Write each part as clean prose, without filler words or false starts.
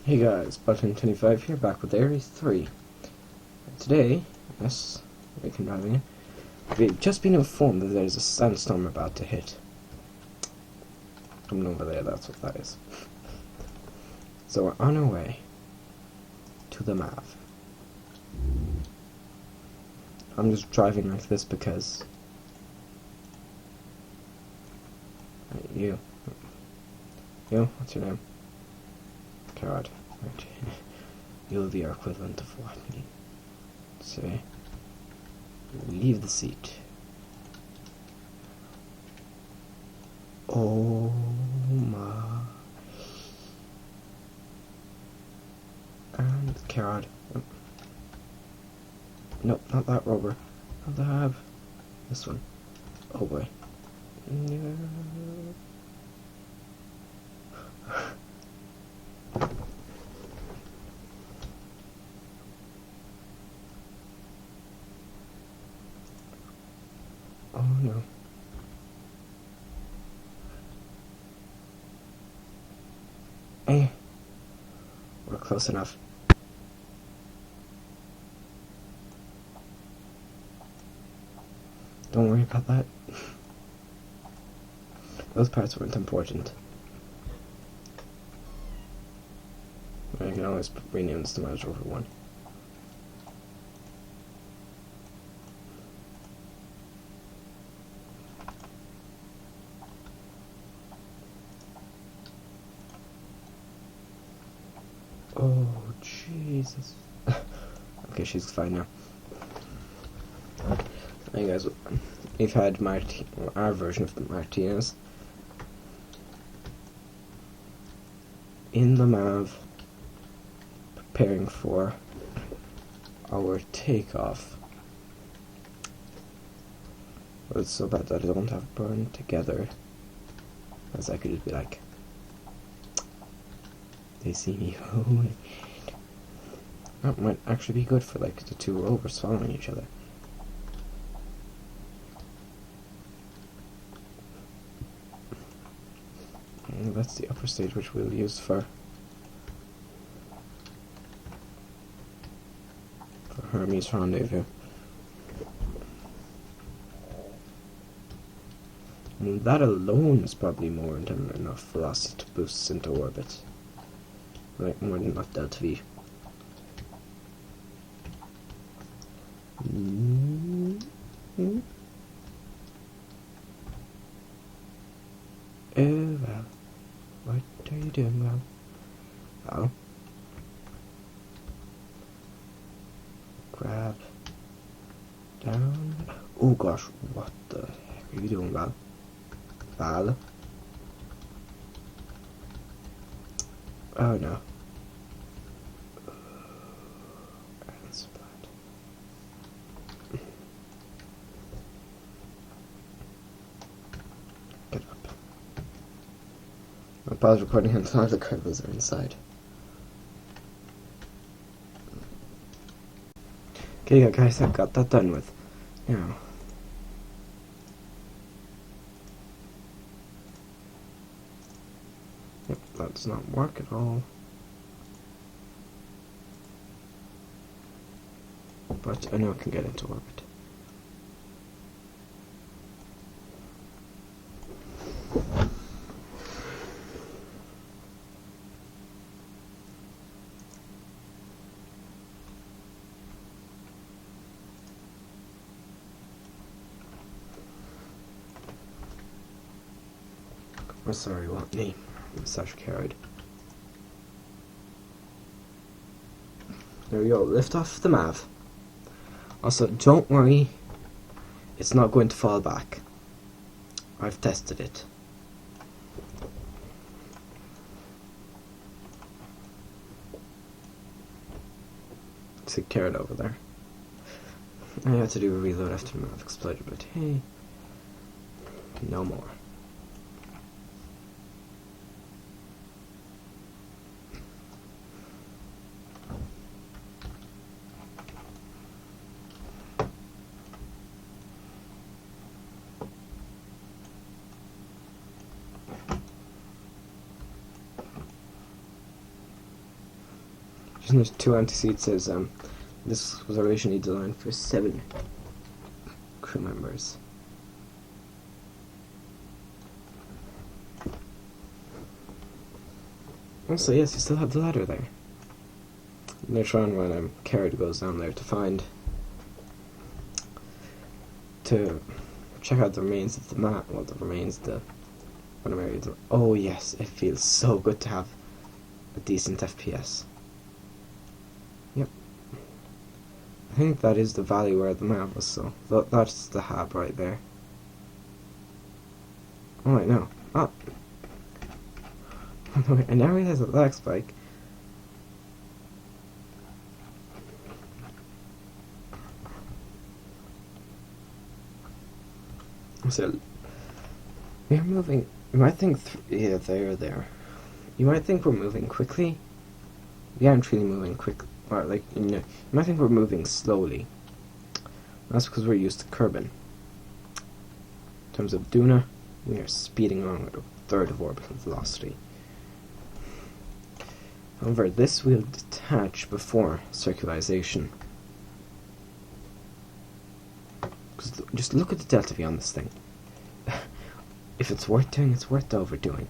Hey guys, Button25 here, back with Ares 3. Today, yes, we can driving in. We've just been informed that there's a sandstorm about to hit. Coming over there, that's what that is. So we're on our way to the Mav. I'm just driving like this because... You, what's your name? Carrot. Right. You'll be our equivalent of what? Say, leave the seat. Oh my. And carrot. Nope, not that rubber. Not that. This one. Oh boy. No. Oh no. Eh. We're close enough. Don't worry about that. Those parts weren't important. I can always rename this to Range Rover 1. Oh, Jesus. Okay, she's fine now. Hey guys, we've had our version of the Martinez in the Mav, preparing for our takeoff. But it's so bad that I don't have burned together, as I could just be like, they see me. That might actually be good for like the two rovers following each other. And that's the upper stage, which we'll use for Hermes Rendezvous. And that alone is probably more than enough velocity to boost us into orbit. Right, more than enough delta V. Oh well, what are you doing, Val? Val? Grab down. Oh gosh, what the heck are you doing, Val? Val? Oh no. That's bad. Get up. I'll pause recording until the kernels are inside. Okay, yeah, guys, I've got that done with. Now, yep, that does not work at all. But I know it can get into orbit. We're sorry, what me? Such carried. There we go, lift off the Mav. Also, don't worry, it's not going to fall back. I've tested it. It's a carrot over there. I had to do a reload after the Mav exploded, but hey, no more. reason there's 2 empty seats is this was originally designed for 7 crew members. Also, yes, you still have the ladder there. Later on, when Carrot goes down there to check out the remains of the map, well, the remains, oh yes, it feels so good to have a decent FPS. Yep. I think that is the valley where the map was, so that's the hub right there. Oh wait, no. Oh. I now realize that lag spike. So, we're moving. You might think, yeah, there. You might think we're moving quickly. We aren't really moving quick, or like, you might think we're moving slowly. That's because we're used to curbing. In terms of Duna, we are speeding along at a third of orbital velocity. However, this will detach before circularization. Just look at the delta V on this thing. If it's worth doing, it's worth overdoing.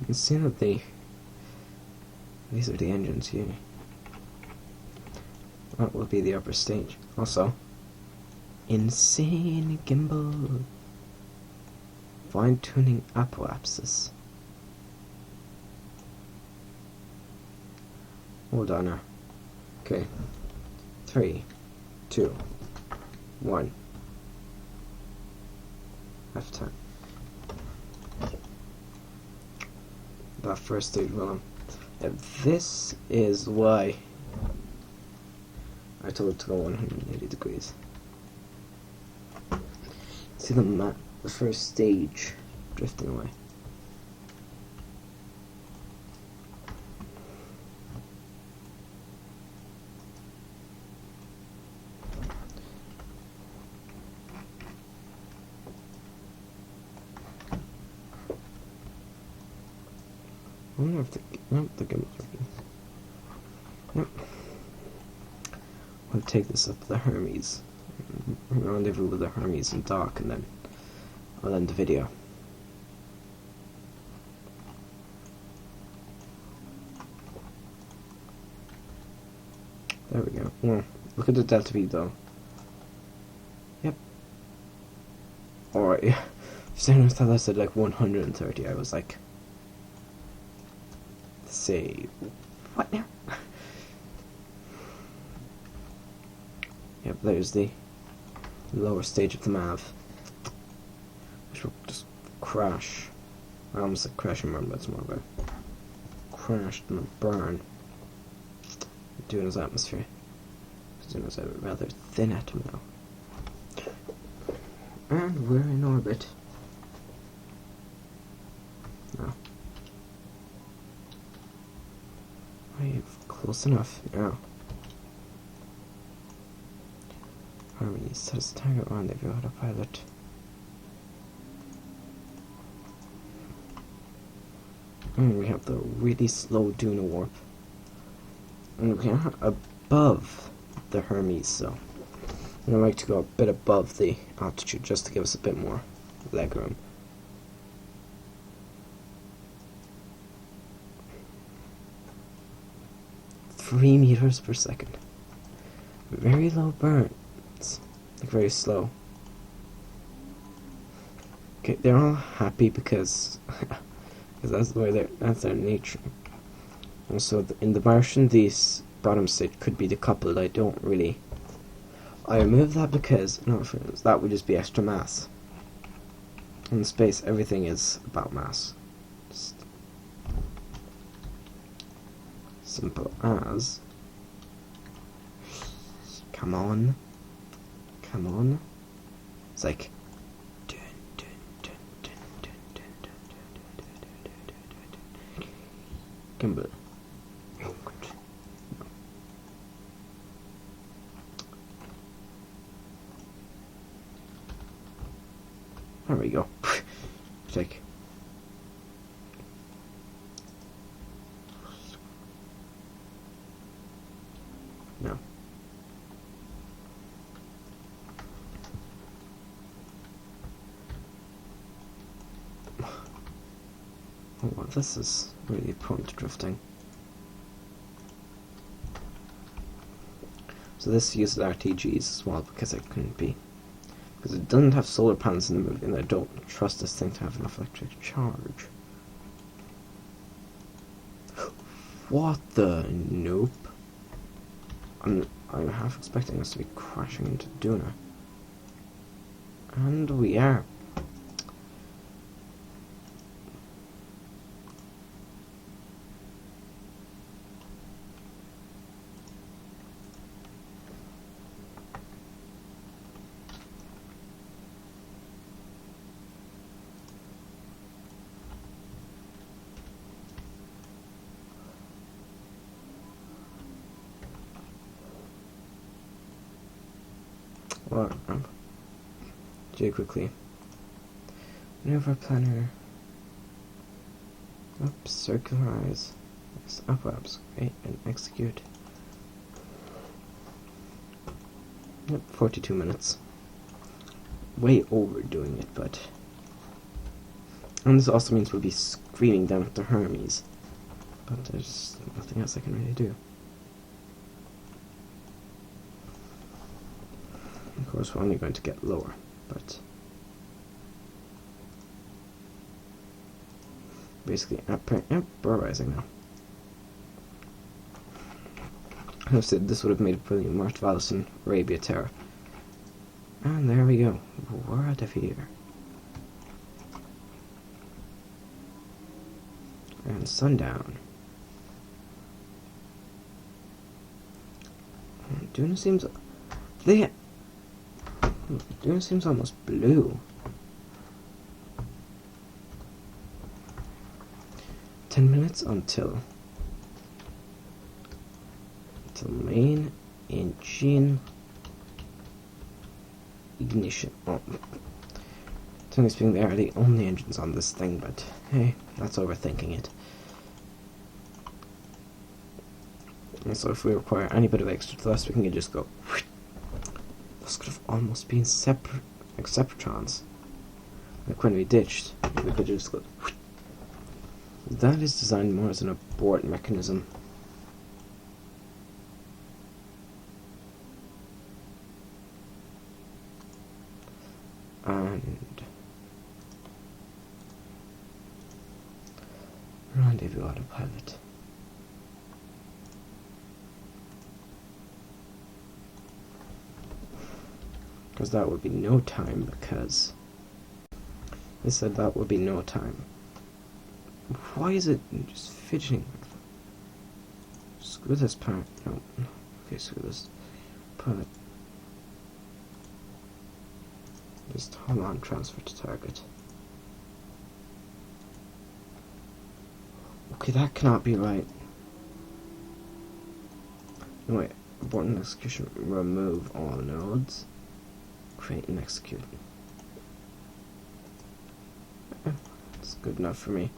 You can see that these are the engines here. That will be the upper stage. Also, insane gimbal. Fine-tuning apoapsis. Hold on now. Okay. 3, 2, 1. Half time. That first stage will. This is why I told it to go 180 degrees. See the first stage drifting away. I wonder if the gimbal's working. Yep. I'll take this up to the Hermes. Rendezvous with the Hermes and dock, and then I'll end the video. There we go. Well, look at the delta V though. Yep. Alright, yeah. For some reason I thought I said like 130. I was like, say what now? Yep, there's the lower stage of the MAV, which will just crash. I almost said crash and burn, but it's more of a crash than a burn. Duna's atmosphere. Duna's a rather thin atom now. And we're in orbit. No. Close enough. Now. Harmony says target rendezvous autopilot. And we have the really slow Duna warp. And we are above the Hermes, so I like to go a bit above the altitude just to give us a bit more leg room. $3 meters per second. Very low burns. Like very slow. Okay, they're all happy because that's the way that's their nature. Also, in the Martian, these bottom stage could be decoupled. I remove that because that would just be extra mass. In space, everything is about mass. Just simple as. Come on. Come on. It's like... dun, dun, dun, dun, dun, dun, dun, dun, dun, dun, dun. Kimber. Oh, good. No. There we go. It's like... no. Oh, well, this is really prone to drifting. So this uses RTGs as well because it couldn't be. Because it doesn't have solar panels in the movie, and I don't trust this thing to have enough electric charge. What the nope? I'm half expecting us to be crashing into Duna. And we are. Well, do quickly. Maneuver planner. Up, circularize. Yes, upwards. Great, and execute. Yep, 42 minutes. Way overdoing it, but... and this also means we'll be screaming down at the Hermes. But there's nothing else I can really do. Of course, we're only going to get lower, but... basically, we're rising now. I said this would have made a brilliant Mart Valison Arabia Terror. And there we go. We're out of here. And sundown. Duna seems... Duna seems almost blue. 10 minutes until main engine ignition. Oh, technically speaking, they are the only engines on this thing, but hey, that's overthinking it. And so if we require any bit of extra thrust, we can just go. Those could have almost been separate, like separatrons. Like when we ditched, we could just go. That is designed more as an abort mechanism. And rendezvous autopilot. Because that would be no time, because they said that would be no time. Why is it just fidgeting? Screw this part. No. Okay, screw this part. Just hold on, transfer to target. Okay, that cannot be right. No, wait. Abort and execution. Remove all nodes. Create and execute. That's good enough for me.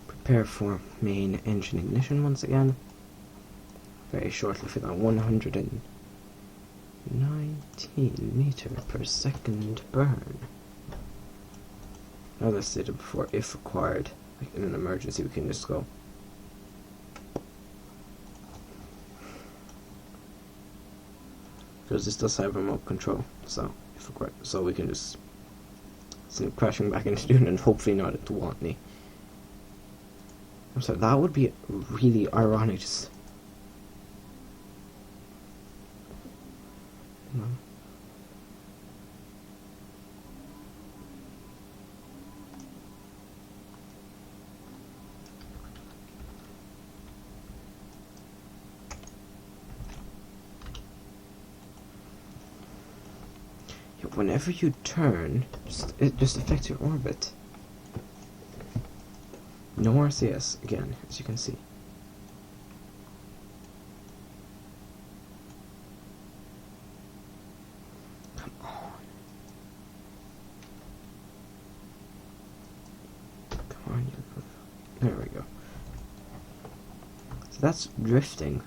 Prepare for main engine ignition once again. Very shortly for that 119 meter per second burn. Now let's did it before, if required. Like in an emergency, we can just go. Because this does have remote control, so if required, so we can just send it crashing back into Dune and hopefully not into Watney. I'm sorry, that would be really ironic. Just no, whenever you turn, it just affects your orbit. No RCS, again, as you can see. Come on. Come on, you. There we go. So that's drifting.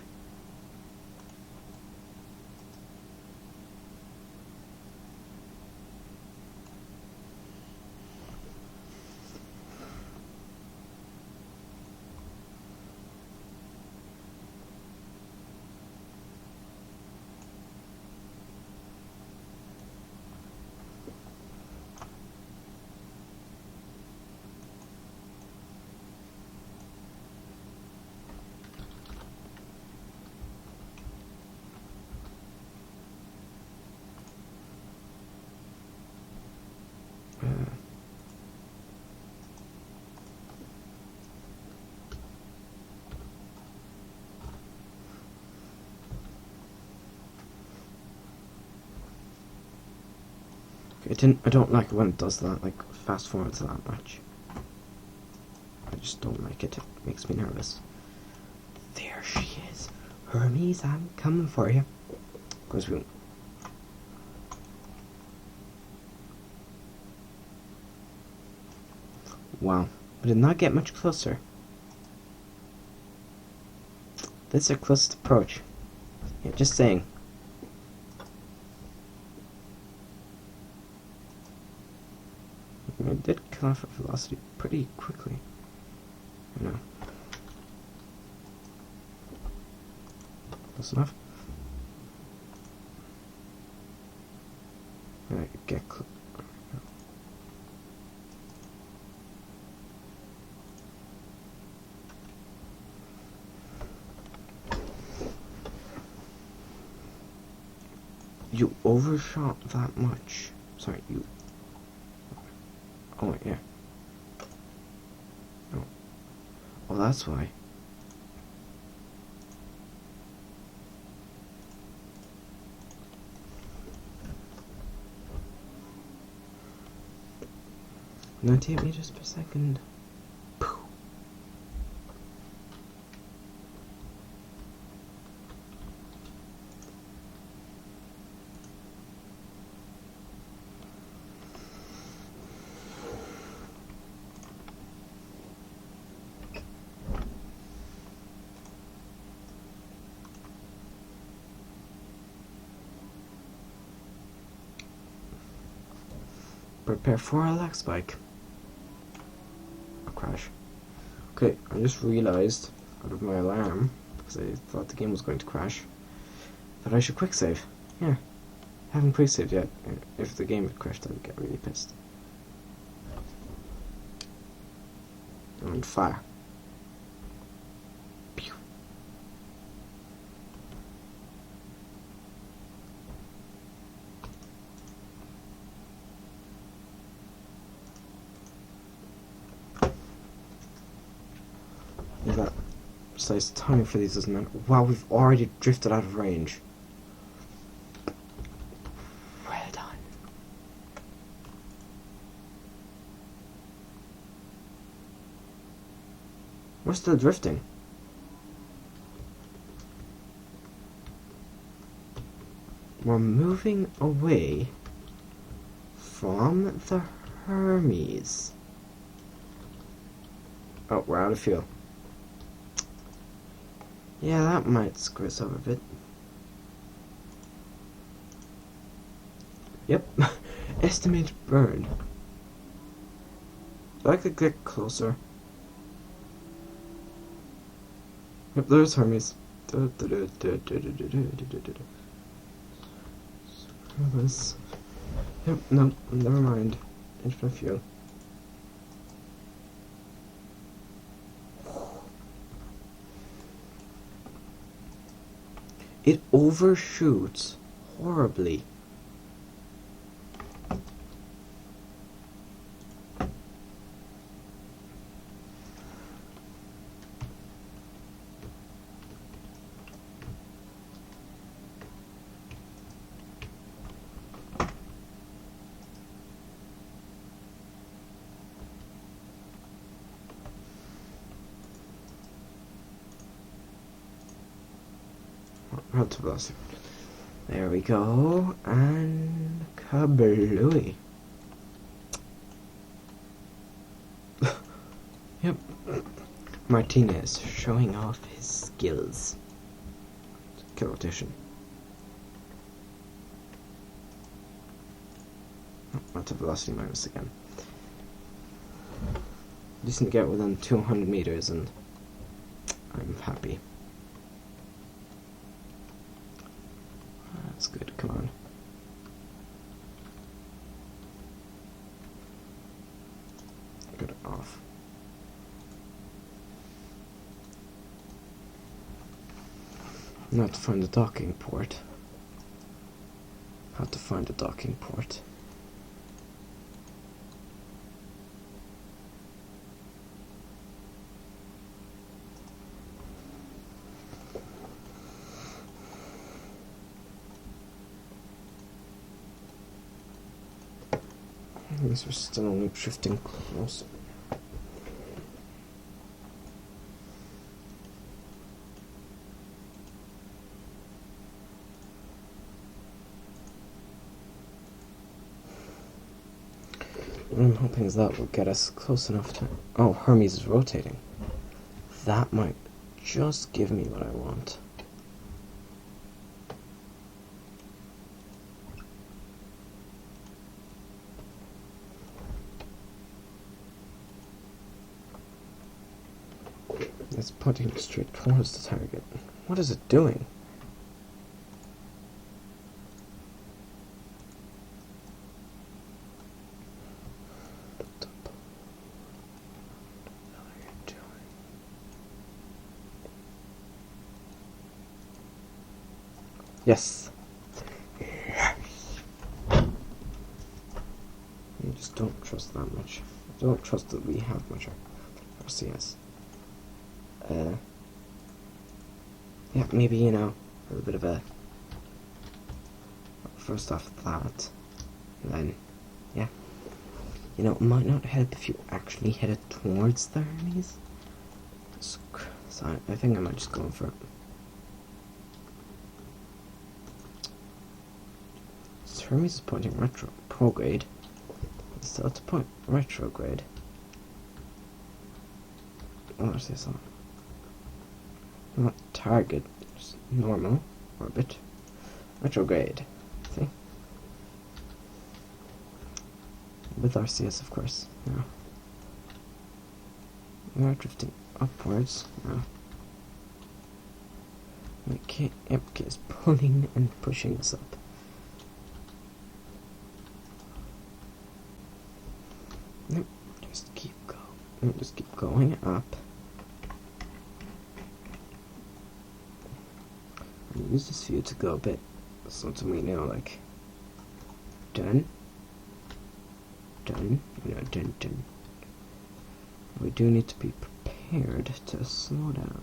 I don't like it when it does that, like fast forwards that much. I just don't like it. It makes me nervous. There she is. Hermes, I'm coming for you. Of course we. Wow, we did not get much closer. This is our closest approach. Yeah, just saying. I did kill off at velocity pretty quickly. You know. Close enough. Alright, get close. You overshot that much. Sorry, you. Oh, yeah. Oh. Oh, that's why. Now 98 meters per second. Pooh. Prepare for a lag spike. A crash. Okay, I just realized out of my alarm, because I thought the game was going to crash, that I should quick save. Yeah. Haven't quick saved yet. If the game had crashed, I would get really pissed. And fire. Pew. That precise timing for these doesn't matter. Wow, we've already drifted out of range. Well done. We're still drifting. We're moving away from the Hermes. Oh, we're out of fuel. Yeah, that might screw us over a bit. Yep. Estimated burn. I could get closer. Yep, there's Hermes. Yep, no, never mind. Infinite fuel. It overshoots horribly. relative velocity. There we go, and kablooey. Yep, Martinez showing off his skills. Kill rotation. Oh, relative velocity minus again. Just need to get within 200 meters and I'm happy. That's good, come on. Get it off. Now to find the docking port. How to find a docking port. I guess we're still only drifting closer. What I'm hoping is that will get us close enough to... Oh, Hermes is rotating. That might just give me what I want. It's pointing straight towards the target. What is it doing? Yes. I just don't trust that much. I don't trust that we have much RCS. Yeah, maybe, you know, a little bit of a... First off that, and then, yeah. You know, it might not help if you actually hit it towards the Hermes. So I think I might just go for it. So Hermes is pointing retrograde. So it's point retrograde. Oh, I say something. Not target, just normal orbit. Retrograde. See? With RCS, of course. Yeah. We are drifting upwards. Yeah. Okay, yep, is pulling and pushing us up. Nope, just keep going. Just keep going up. Use this view to go a bit something we know, like done, you know, done. We do need to be prepared to slow down.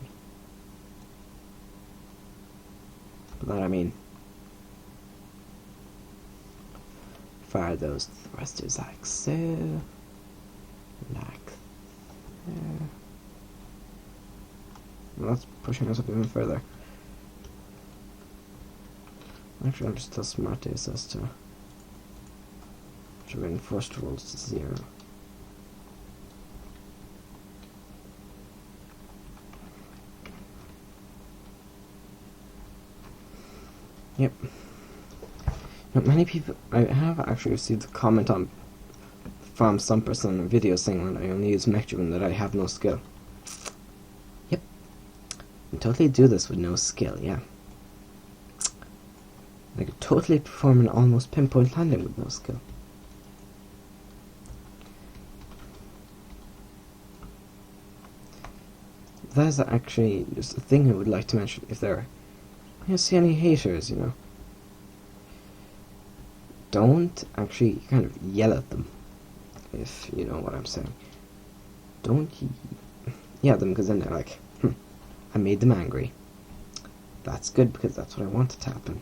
By that I mean fire those thrusters like so, like there. Well, that's pushing us up even further. Actually, I'm just tell smart as to bring forced rolls to 0. Yep. Now, many people, I have actually received a comment from some person in a video saying that I only use Mectrum and that I have no skill. Yep. I totally do this with no skill, yeah. I could totally perform an almost pinpoint landing with no skill. That is actually just a thing I would like to mention. If there you see any haters, you know, don't actually kind of yell at them, if you know what I'm saying. Don't yell at them, because then they're like, I made them angry. That's good, because that's what I wanted to happen.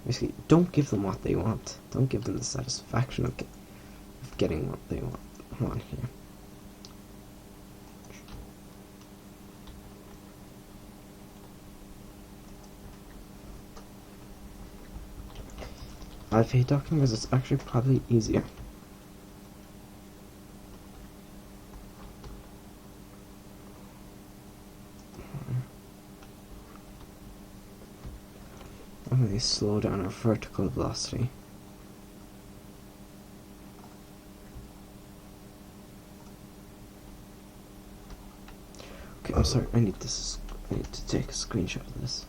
Basically, don't give them what they want. Don't give them the satisfaction of getting what they want here. I hate docking because it's actually probably easier. I'm going to slow down our vertical velocity. Okay, I'm sorry, I need to take a screenshot of this.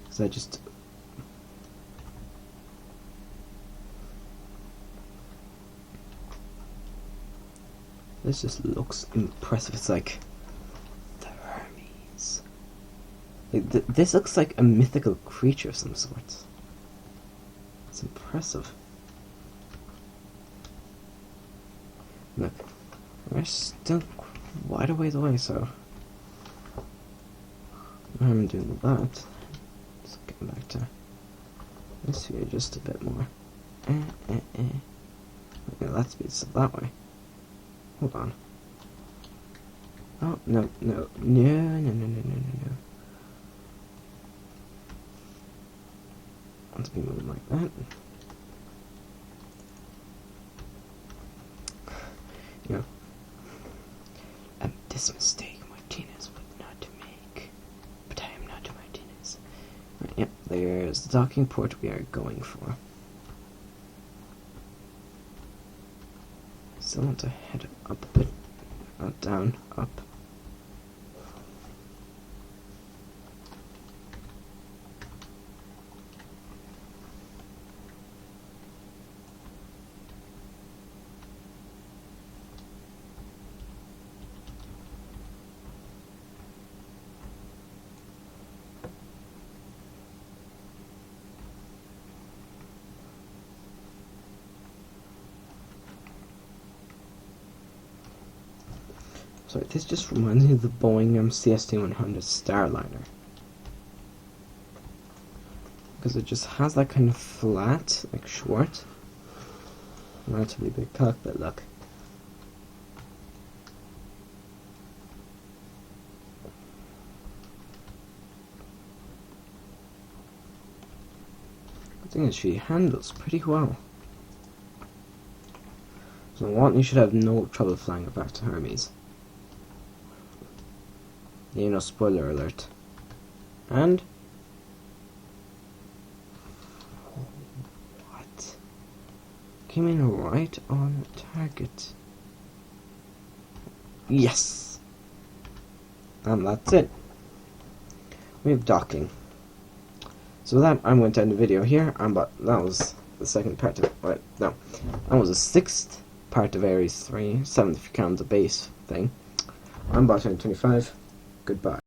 Because I just... This just looks impressive. It's like the Hermes. Like this looks like a mythical creature of some sort. It's impressive. Look, we're still quite a ways away, so I'm doing that. Just getting back to this here just a bit more. Okay, let's be that way. Hold on. Oh, no. Let's be moving like that. Yeah. This mistake Martinez would not make. But I am not Martinez. Right, yep, there's the docking port we are going for. Still want to head up a bit. Not down, up. Sorry, this just reminds me of the Boeing CST-100 Starliner. Because it just has that kind of flat, like short, relatively big cockpit look. The thing is, she handles pretty well. So what, you should have no trouble flying it back to Hermes. You know, spoiler alert. And what? Came in right on target. Yes! And that's it. We have docking. So with that, I'm going to end the video here. But that was the second part of it. Right, no. That was the 6th part of Ares 3. 7th if you count the base thing. I'm Bot25. Goodbye.